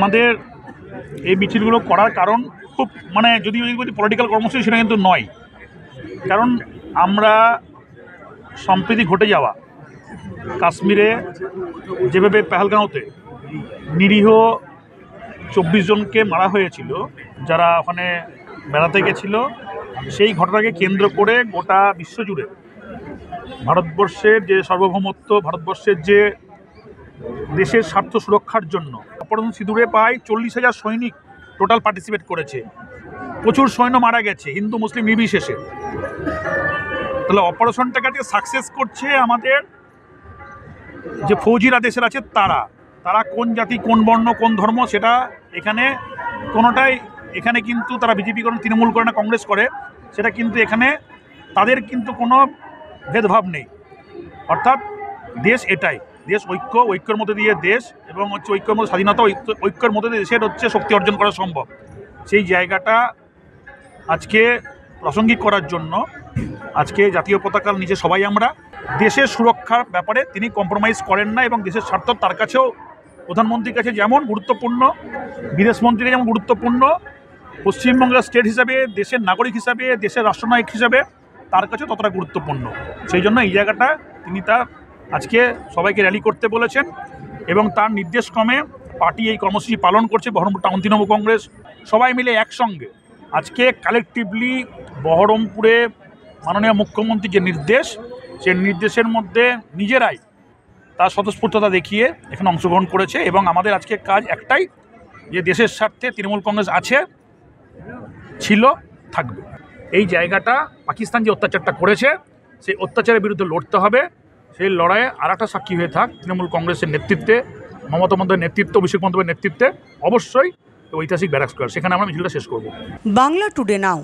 আমাদের এই মিছিলগুলো করার কারণ খুব যদি পলিটিক্যাল কর্মসূচি সেটা কিন্তু নয়। কারণ আমরা সম্প্রতি ঘটে যাওয়া কাশ্মীরে যেভাবে পেহেলগাঁওতে নিরীহ 24 জনকে মারা হয়েছিল যারা ওখানে বেড়াতে গেছিল, সেই ঘটনাকে কেন্দ্র করে গোটা বিশ্বজুড়ে ভারতবর্ষের যে সার্বভৌমত্ব, ভারতবর্ষের যে দেশের স্বার্থ সুরক্ষার জন্য অপারেশন সিঁদুরে প্রায় 40,000 সৈনিক টোটাল পার্টিসিপেট করেছে। প্রচুর সৈন্য মারা গেছে হিন্দু মুসলিম নির্বিশেষে। তাহলে অপারেশনটাকে সাকসেস করছে আমাদের যে ফৌজিরা দেশের আছে তারা কোন জাতি, কোন বর্ণ, কোন ধর্ম সেটা এখানে কোনোটাই, এখানে কিন্তু তারা বিজেপি করে, তৃণমূল করে না, কংগ্রেস করে, সেটা কিন্তু এখানে তাদের কিন্তু কোনো ভেদভাব নেই। অর্থাৎ দেশ এটাই, দেশ ঐক্যের মধ্যে দিয়ে দেশ, এবং ঐক্যের মধ্যে স্বাধীনতা, ঐক্যের মধ্যে দিয়ে দেশের শক্তি অর্জন করা সম্ভব। সেই জায়গাটা আজকে প্রাসঙ্গিক করার জন্য আজকে জাতীয় পতাকার নিচে সবাই আমরা দেশের সুরক্ষার ব্যাপারে তিনি কম্প্রোমাইজ করেন না, এবং দেশের স্বার্থ তার কাছেও, প্রধানমন্ত্রীর কাছে যেমন গুরুত্বপূর্ণ, বিদেশমন্ত্রীর যেমন গুরুত্বপূর্ণ, পশ্চিমবঙ্গের স্টেট হিসাবে, দেশের নাগরিক হিসাবে, দেশের রাষ্ট্রনায়ক হিসাবে তার কাছেও ততটা গুরুত্বপূর্ণ। সেই জন্য এই জায়গাটা তিনি তার আজকে সবাইকে র্যালি করতে বলেছেন, এবং তার নির্দেশক্রমে পার্টি এই কর্মসূচি পালন করছে। বহরমপুর টাউন তৃণমূল কংগ্রেস সবাই মিলে একসঙ্গে আজকে কালেকটিভলি বহরমপুরে মাননীয় মুখ্যমন্ত্রীর যে নির্দেশ, সেই নির্দেশের মধ্যে নিজেরাই তার স্বতঃস্ফূর্ততা দেখিয়ে এখানে অংশগ্রহণ করেছে। এবং আমাদের আজকে কাজ একটাই, যে দেশের স্বার্থে তৃণমূল কংগ্রেস আছে, ছিল, থাকবে। এই জায়গাটা পাকিস্তান যে অত্যাচারটা করেছে, সেই অত্যাচারের বিরুদ্ধে লড়তে হবে। সেই লড়াইয়ে আর একটা সাক্ষী হয়ে থাক তৃণমূল কংগ্রেসের নেতৃত্বে, মমতা বন্দ্যোপাধ্যায়ের নেতৃত্বে, অভিষেক বন্দ্যোপাধ্যায়ের নেতৃত্বে অবশ্যই ঐতিহাসিক ব্যারাক স্কোয়ার, সেখানে আমরা মিছিলটা শেষ করব। বাংলা টুডে নাও।